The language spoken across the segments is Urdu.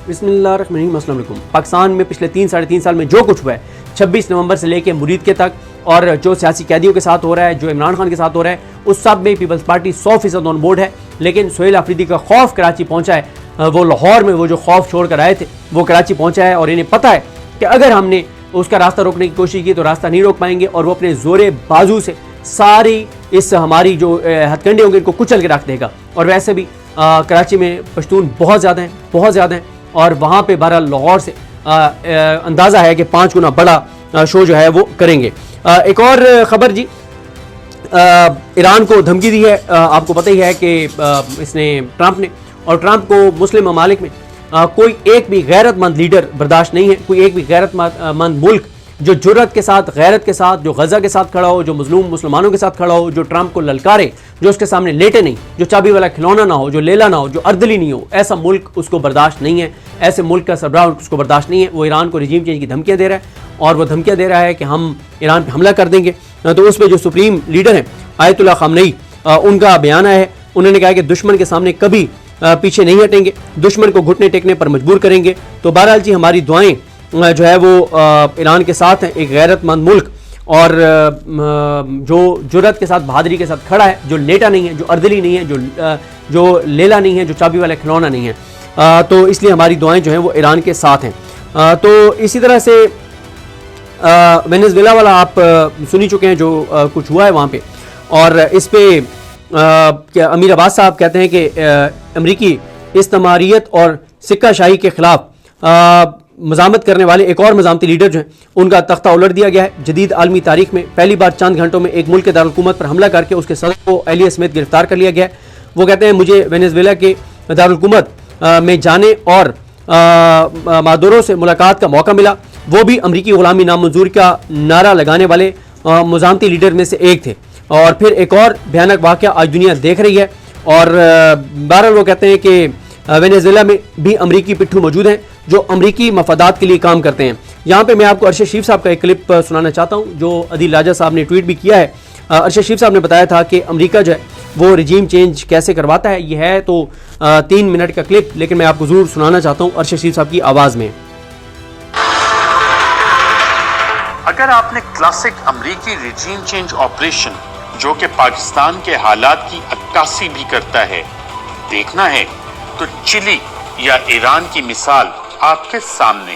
بسم اللہ الرحمن الرحیم، السلام علیکم۔ پاکستان میں پچھلے 3-3.5 سال میں جو کچھ ہوا ہے 26 نومبر سے لے کے مرید کے تک، اور جو سیاسی قیدیوں کے ساتھ ہو رہا ہے، جو عمران خان کے ساتھ ہو رہا ہے، اس سب میں پیپلز پارٹی 100% آن بورڈ ہے۔ لیکن سہیل آفریدی کا خوف کراچی پہنچا ہے، وہ لاہور میں وہ جو خوف چھوڑ کر آئے تھے وہ کراچی پہنچا ہے، اور انہیں پتہ ہے کہ اگر ہم نے اس کا راستہ روکنے کی کوشش کی تو راستہ نہیں روک پائیں گے، اور وہ اپنے زور بازو سے ساری اس ہماری جو ہتھ کنڈے ہوں گے ان کو کچل کے رکھ دے گا۔ اور ویسے بھی کراچی میں پشتون بہت زیادہ ہیں، اور وہاں پہ بہرحال لاہور سے اندازہ ہے کہ 5 گنا بڑا شو جو ہے وہ کریں گے۔ ایک اور خبر جی، ایران کو دھمکی دی ہے۔ آپ کو پتہ ہی ہے کہ اس نے ٹرمپ کو مسلم ممالک میں کوئی ایک بھی غیرت مند لیڈر برداشت نہیں ہے، کوئی ایک بھی غیرت مند ملک جو جرأت کے ساتھ، غیرت کے ساتھ، جو غزہ کے ساتھ کھڑا ہو، جو مظلوم مسلمانوں کے ساتھ کھڑا ہو، جو ٹرمپ کو للکارے، جو اس کے سامنے لیٹے نہیں، جو چابی والا کھلونا نہ ہو، جو لیلا نہ ہو، جو اردلی نہیں ہو، ایسا ملک اس کو برداشت نہیں ہے، ایسے ملک کا سربراہ اس کو برداشت نہیں ہے۔ وہ ایران کو رجیم چینج کی دھمکیاں دے رہا ہے، اور وہ دھمکیاں دے رہا ہے کہ ہم ایران پہ حملہ کر دیں گے۔ تو اس پہ جو سپریم لیڈر ہیں آیت اللہ خامنئی، ان کا بیان آیا ہے، انہوں نے کہا کہ دشمن کے سامنے کبھی پیچھے نہیں ہٹیں گے، دشمن کو گھٹنے ٹیکنے پر مجبور کریں گے۔ تو بہرحال جی ہماری دعائیں جو ہے وہ ایران کے ساتھ ہیں، ایک غیرت مند ملک، اور جو جرأت کے ساتھ، بہادری کے ساتھ کھڑا ہے، جو لیٹا نہیں ہے، جو اردلی نہیں ہے، جو لیلا نہیں ہے، جو چابی والا کھلونا نہیں ہے۔ تو اس لیے ہماری دعائیں جو ہیں وہ ایران کے ساتھ ہیں۔ تو اسی طرح سے وینزویلا والا آپ سنی چکے ہیں جو کچھ ہوا ہے وہاں پہ، اور اس پہ امیر عباس صاحب کہتے ہیں کہ امریکی استعماریت اور سکہ شاہی کے خلاف مزاحمت کرنے والے ایک اور مزاحمتی لیڈر جو ہیں ان کا تختہ الٹ دیا گیا ہے۔ جدید عالمی تاریخ میں پہلی بار چند گھنٹوں میں ایک ملک کے دارالحکومت پر حملہ کر کے اس کے صدر کو ایلی اسمتھ گرفتار کر لیا گیا ہے۔ وہ کہتے ہیں مجھے وینزویلا کے دارالحکومت میں جانے اور مادورو سے ملاقات کا موقع ملا، وہ بھی امریکی غلامی نامنظور کا نعرہ لگانے والے مزاحمتی لیڈر میں سے ایک تھے۔ اور پھر ایک اور بھیانک واقعہ آج دنیا دیکھ رہی ہے، اور بہرحال وہ کہتے ہیں کہ وینزویلا میں بھی امریکی پٹھو موجود ہیں جو امریکی مفادات کے لیے کام کرتے ہیں۔ یہاں پہ میں آپ کو ارشد شریف صاحب کا ایک کلپ سنانا چاہتا ہوں جو عدیل لاجہ صاحب نے ٹویٹ بھی کیا ہے۔ ارشد شریف صاحب نے بتایا تھا کہ امریکہ جو ہے وہ رجیم چینج کیسے کرواتا ہے۔ یہ ہے تو 3 منٹ کا کلپ، لیکن میں آپ کو ضرور سنانا چاہتا ہوں ارشد شریف صاحب کی آواز میں۔ اگر آپ نے کلاسک امریکی رجیم چینج آپریشن جو کہ پاکستان کے حالات کی عکاسی بھی کرتا ہے دیکھنا ہے تو چلی یا ایران کی مثال آپ کے سامنے ہے۔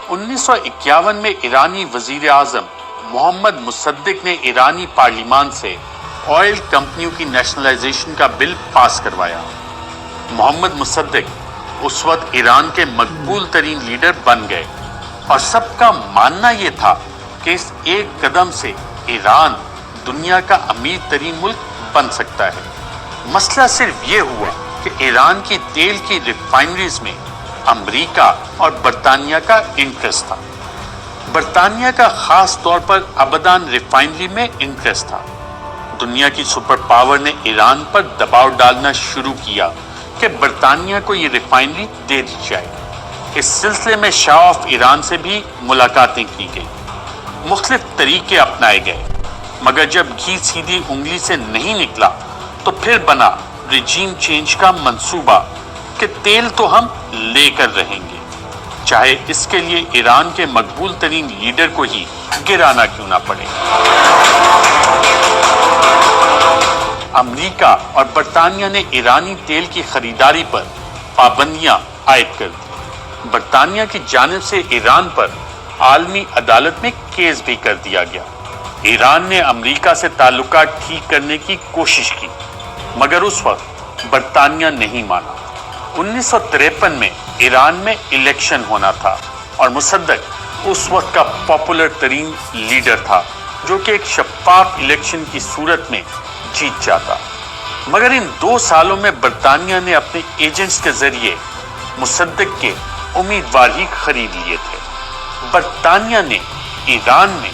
1951 میں ایرانی وزیر اعظم محمد مصدق نے ایرانی پارلیمان سے آئل کمپنیوں کی نیشنلائزیشن کا بل پاس کروایا۔ محمد مصدق اس وقت ایران کے مقبول ترین لیڈر بن گئے، اور سب کا ماننا یہ تھا کہ اس ایک قدم سے ایران دنیا کا امیر ترین ملک بن سکتا ہے۔ مسئلہ صرف یہ ہوا کہ ایران کی تیل کی ریفائنریز میں امریکہ اور برطانیہ کا انٹرسٹ تھا۔ برطانیہ کا خاص طور پر ابادان ریفائنری میں انٹرسٹ تھا۔ دنیا کی سپر پاور نے ایران پر دباؤ ڈالنا شروع کیا کہ برطانیہ کو یہ ریفائنری دے دی جائے۔ اس سلسلے میں شاہ آف ایران سے بھی ملاقاتیں کی گئی، مختلف طریقے اپنائے گئے، مگر جب گھی سیدھی انگلی سے نہیں نکلا تو پھر بنا رجیم چینج کا منصوبہ کہ تیل تو ہم لے کر رہیں گے، چاہے اس کے لیے ایران کے مقبول ترین لیڈر کو ہی گرانا کیوں نہ پڑے۔ امریکہ اور برطانیہ نے ایرانی تیل کی خریداری پر پابندیاں عائد کر دی۔ برطانیہ کی جانب سے ایران پر عالمی عدالت میں کیس بھی کر دیا گیا۔ ایران نے امریکہ سے تعلقات ٹھیک کرنے کی کوشش کی، مگر اس وقت برطانیہ نہیں مانا۔ 1953 میں ایران میں الیکشن ہونا تھا، اور مصدق اس وقت کا پاپولر ترین لیڈر تھا جو کہ ایک شفاف الیکشن کی صورت میں جیت جاتا، مگر ان 2 سالوں میں برطانیہ نے اپنے ایجنٹس کے ذریعے مصدق کے امیدوار ہی خرید لیے تھے۔ برطانیہ نے ایران میں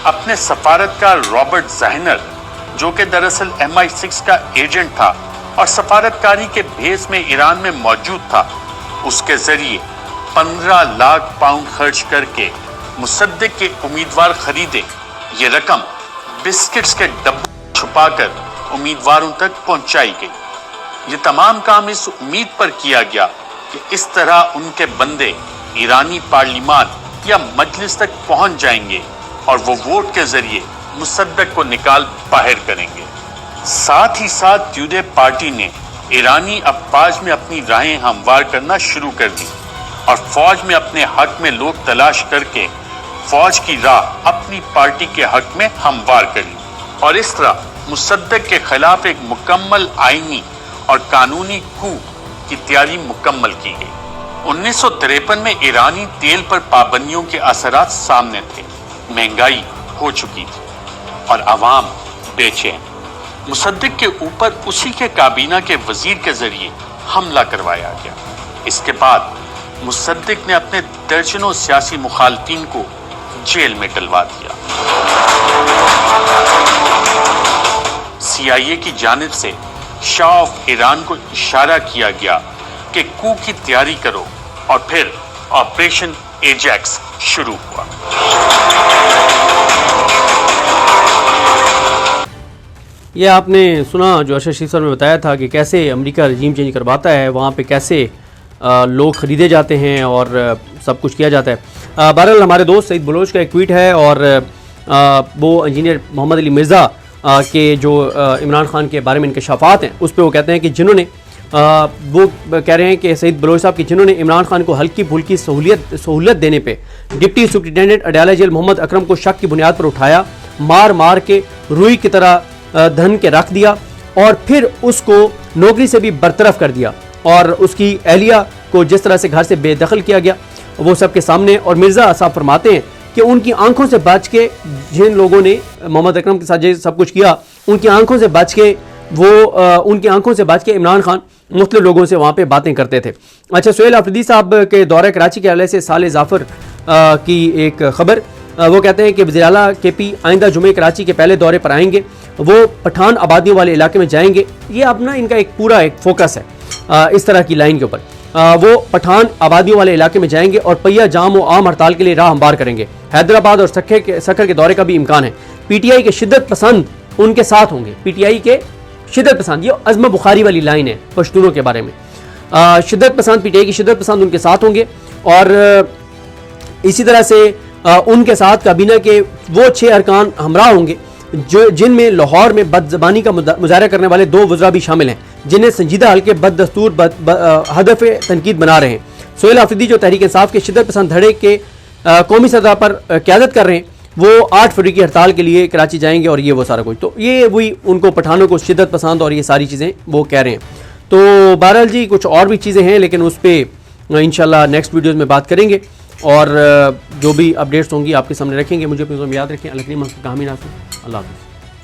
اپنے سفارتکار رابرٹ زہنر، جو کہ دراصل MI6 کا ایجنٹ تھا اور سفارتکاری کے بھیس میں ایران میں موجود تھا، اس کے ذریعے 15 لاکھ پاؤنڈ خرچ کر کے مصدق کے امیدوار خریدے۔ یہ رقم بسکٹس کے ڈبوں چھپا کر امیدواروں تک پہنچائی گئی۔ یہ تمام کام اس امید پر کیا گیا کہ اس طرح ان کے بندے ایرانی پارلیمان یا مجلس تک پہنچ جائیں گے اور وہ ووٹ کے ذریعے مصدق کو نکال باہر کریں گے۔ ساتھ ہی ساتھ ٹوڈے پارٹی نے ایرانی افواج میں اپنی راہیں ہموار کرنا شروع کر دی اور فوج میں اپنے حق میں لوگ تلاش کر کے فوج کی راہ اپنی پارٹی کے حق میں ہموار کری اور اس طرح مصدق کے خلاف ایک مکمل آئینی اور قانونی کو کی تیاری مکمل کی گئی۔ 1953 میں ایرانی تیل پر پابندیوں کے اثرات سامنے تھے، مہنگائی ہو چکی تھی اور عوام بے چین۔ مصدق کے اوپر اسی کے کابینہ کے وزیر کے ذریعے حملہ کروایا گیا۔ اس کے بعد مصدق نے اپنے درجنوں سیاسی مخالفین کو جیل میں ڈلوا دیا۔ CIA کی جانب سے شاہ آف ایران کو اشارہ کیا گیا کہ کو کی تیاری کرو اور پھر آپریشن ایجیکس شروع ہوا۔ یہ آپ نے سنا جو ارشد شریف صاحب نے بتایا تھا کہ کیسے امریکہ رجیم چینج کرواتا ہے، وہاں پہ کیسے لوگ خریدے جاتے ہیں اور سب کچھ کیا جاتا ہے۔ بہرحال ہمارے دوست سعید بلوچ کا ایک ٹویٹ ہے اور وہ انجینئر محمد علی مرزا کے جو عمران خان کے بارے میں انکشافات ہیں اس پہ وہ کہتے ہیں کہ جنہوں نے وہ کہہ رہے ہیں کہ سعید بلوچ صاحب کی جنہوں نے عمران خان کو ہلکی پھلکی سہولت دینے پہ ڈپٹی سپرنٹینڈنٹ اڈیالہ جیل محمد اکرم کو شک کی بنیاد پر اٹھایا، مار کے روئی کی طرح دھن کے رکھ دیا اور پھر اس کو نوکری سے بھی برطرف کر دیا اور اس کی اہلیہ کو جس طرح سے گھر سے بے دخل کیا گیا وہ سب کے سامنے۔ اور مرزا صاحب فرماتے ہیں کہ ان کی آنکھوں سے بچ کے جن لوگوں نے محمد اکرم کے ساتھ سب کچھ کیا ان کی آنکھوں سے بچ کے عمران خان مختلف لوگوں سے وہاں پہ باتیں کرتے تھے۔ اچھا، سہیل آفریدی صاحب کے دورہ کراچی کے حوالے سے صالح ظافر کی ایک خبر، وہ کہتے ہیں کہ وزیر اعلیٰ کے پی آئندہ جمعے کراچی کے پہلے دورے پر آئیں گے، وہ پٹھان آبادیوں والے علاقے میں جائیں گے۔ یہ اپنا ان کا ایک پورا ایک فوکس ہے اس طرح کی لائن کے اوپر، وہ پٹھان آبادیوں والے علاقے میں جائیں گے اور پہیہ جام و عام ہڑتال کے لیے راہ ہموار کریں گے۔ حیدرآباد اور سکھر کے دورے کا بھی امکان ہے۔ پی ٹی آئی کے شدت پسند ان کے ساتھ ہوں گے۔ پی ٹی آئی کے شدت پسند، یہ عظم بخاری والی لائن ہے پشتونوں کے بارے میں۔ شدت پسند، پی ٹی آئی کی شدت پسند ان کے ساتھ ہوں گے اور اسی طرح سے ان کے ساتھ کابینہ کے وہ 6 ارکان ہمراہ ہوں گے جن میں لاہور میں بد زبانی کا مظاہرہ کرنے والے 2 وزراء بھی شامل ہیں جنہیں سنجیدہ حلقے بد دستور ہدف تنقید بنا رہے ہیں۔ سہیل آفریدی جو تحریک انصاف کے شدت پسند دھڑے کے قومی سطح پر قیادت کر رہے ہیں، وہ 8 فروری کی ہڑتال کے لیے کراچی جائیں گے اور یہ وہ سارا کچھ، تو یہ وہی ان کو پٹھانوں کو شدت پسند اور یہ ساری چیزیں وہ کہہ رہے ہیں۔ تو بہرحال جی کچھ اور بھی چیزیں ہیں لیکن اس پہ انشاءاللہ نیکسٹ ویڈیوز میں بات کریں گے اور جو بھی اپڈیٹس ہوں گی آپ کے سامنے رکھیں گے۔ مجھے اپنی یاد رکھیں۔ اللہ کریم آپ کو کامیاب رکھیں۔ اللہ حافظ۔